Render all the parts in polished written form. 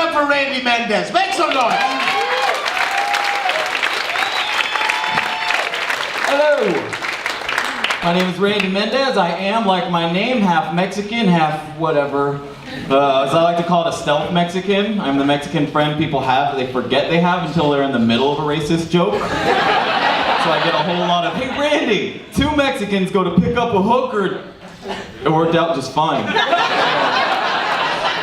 up for Randy Mendez. Make some noise. Hello. My name is Randy Mendez. I am, like my name, half Mexican, half whatever. As I like to call it, a stealth Mexican. I'm the Mexican friend people have that they forget they have until they're in the middle of a racist joke. So I get a whole lot of, hey Randy, 2 Mexicans go to pick up a hooker. It worked out just fine.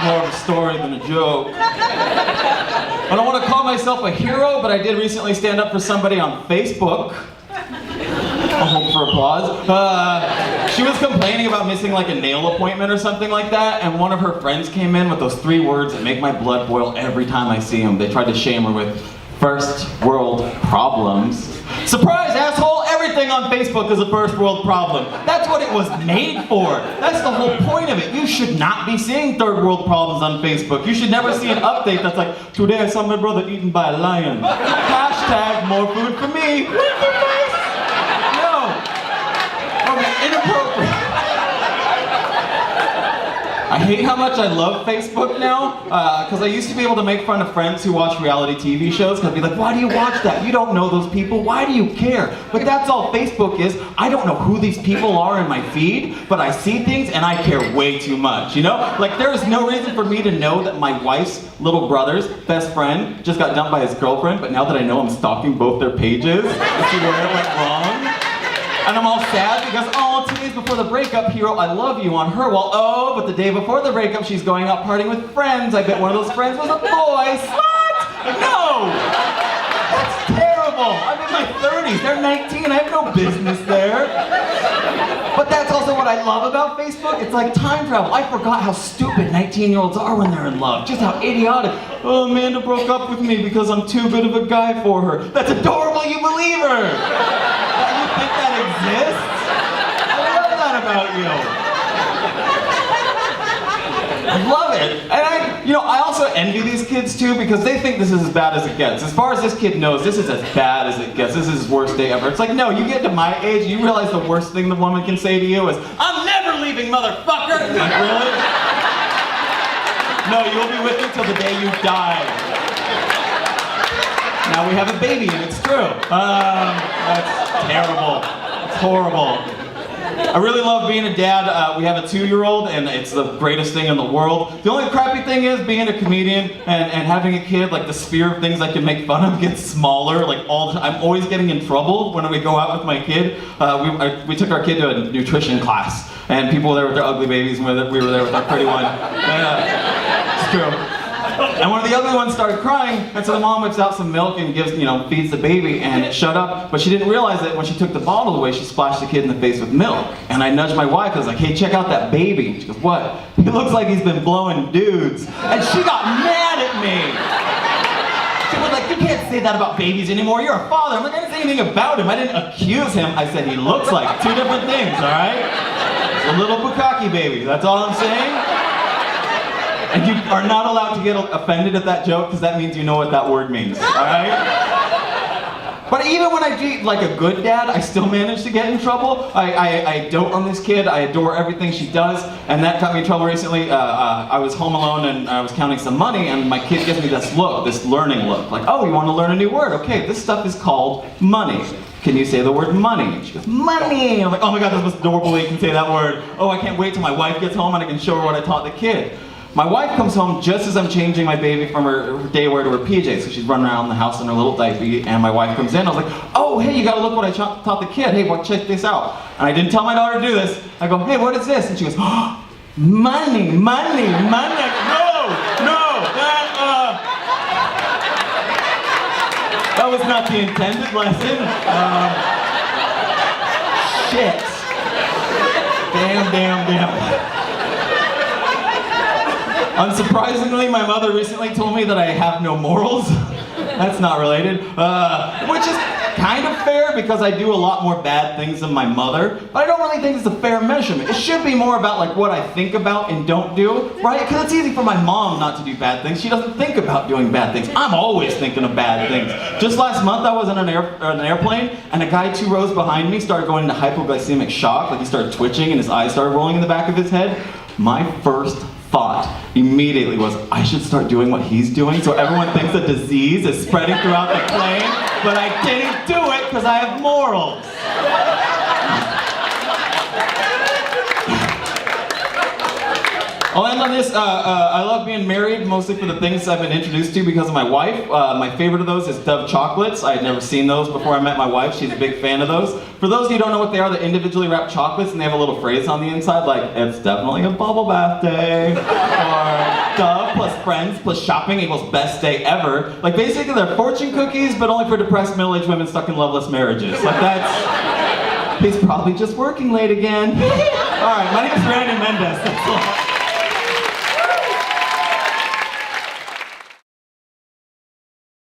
More of a story than a joke. I don't want to call myself a hero, but I did recently stand up for somebody on Facebook. I hope for applause. She was complaining about missing like a nail appointment or something like that, and one of her friends came in with those 3 words that make my blood boil every time I see them. They tried to shame her with first world problems. Surprise, asshole! Everything on Facebook is a first world problem. That's what it was made for. That's the whole point of it. You should not be seeing third world problems on Facebook. You should never see an update that's like, today I saw my brother eaten by a lion. Hashtag more food for me. Inappropriate. I hate how much I love Facebook now, because I used to be able to make fun of friends who watch reality TV shows, because I'd be like, why do you watch that? You don't know those people, why do you care? But that's all Facebook is. I don't know who these people are in my feed, but I see things and I care way too much, you know? Like, there is no reason for me to know that my wife's little brother's best friend just got dumped by his girlfriend, but now that I know I'm stalking both their pages, to see where it went wrong. And I'm all sad because, oh, 2 days before the breakup, he wrote, I love you on her. Well, oh, but the day before the breakup, she's going out partying with friends. I bet one of those friends was a boy. Slut! No! That's terrible. I'm in my 30s. They're 19. I have no business there. But that's also what I love about Facebook. It's like time travel. I forgot how stupid 19-year-olds are when they're in love. Just how idiotic. Oh, Amanda broke up with me because I'm too good of a guy for her. That's adorable, you believe her. Think that exists? I love that about you. I love it. And I also envy these kids too, because they think this is as bad as it gets. As far as this kid knows, this is as bad as it gets. This is his worst day ever. It's like, no, you get to my age, you realize the worst thing the woman can say to you is, I'm never leaving, motherfucker! Like, really? No, you'll be with me till the day you die. Now we have a baby, and it's true. That's terrible. It's horrible. I really love being a dad. We have a 2-year-old, and it's the greatest thing in the world. The only crappy thing is being a comedian and having a kid, like the sphere of things I can make fun of gets smaller. Like all the time. I'm always getting in trouble when we go out with my kid. We took our kid to a nutrition class, and people were there with their ugly babies, and we were there with our pretty one. It's true. And one of the ugly ones started crying, and so the mom whips out some milk and gives, feeds the baby, and it shut up. But she didn't realize that when she took the bottle away, she splashed the kid in the face with milk. And I nudged my wife, I was like, hey, check out that baby. And she goes, what? He looks like he's been blowing dudes. And she got mad at me. She was like, you can't say that about babies anymore. You're a father. I'm like, I didn't say anything about him. I didn't accuse him. I said he looks like 2 different things, all right? It's a little bukkake baby. That's all I'm saying. And you are not allowed to get offended at that joke, because that means you know what that word means, alright? But even when I do like a good dad, I still manage to get in trouble. I dote on this kid, I adore everything she does, and that got me in trouble recently. I was home alone and I was counting some money, and my kid gives me this look, this learning look. Like, oh, you want to learn a new word? Okay, this stuff is called money. Can you say the word money? And she goes, money! I'm like, oh my god, that's the most adorable way you can say that word. Oh, I can't wait till my wife gets home and I can show her what I taught the kid. My wife comes home just as I'm changing my baby from her day wear to her PJs, so she's running around the house in her little diaper, and my wife comes in. I was like, oh, hey, you gotta look what I taught the kid. Hey, well, check this out. And I didn't tell my daughter to do this. I go, hey, what is this? And she goes, oh, money, money, money. No, that was not the intended lesson. Shit. Damn. Unsurprisingly, my mother recently told me that I have no morals. That's not related. Which is kind of fair, because I do a lot more bad things than my mother, but I don't really think it's a fair measurement. It should be more about like what I think about and don't do, right? Because it's easy for my mom not to do bad things. She doesn't think about doing bad things. I'm always thinking of bad things. Just last month I was in an airplane, and a guy 2 rows behind me started going into hypoglycemic shock. Like he started twitching and his eyes started rolling in the back of his head. My first thought immediately was, I should start doing what he's doing so everyone thinks a disease is spreading throughout the plane, but I didn't do it because I have morals. I'll end on this. I love being married, mostly for the things I've been introduced to because of my wife. My favorite of those is Dove chocolates. I had never seen those before I met my wife. She's a big fan of those. For those of you who don't know what they are, they're individually wrapped chocolates, and they have a little phrase on the inside like, it's definitely a bubble bath day, or Dove plus friends plus shopping equals best day ever. Like, basically they're fortune cookies, but only for depressed middle-aged women stuck in loveless marriages. Like, he's probably just working late again. All right, my name is Randy Mendez. That's all.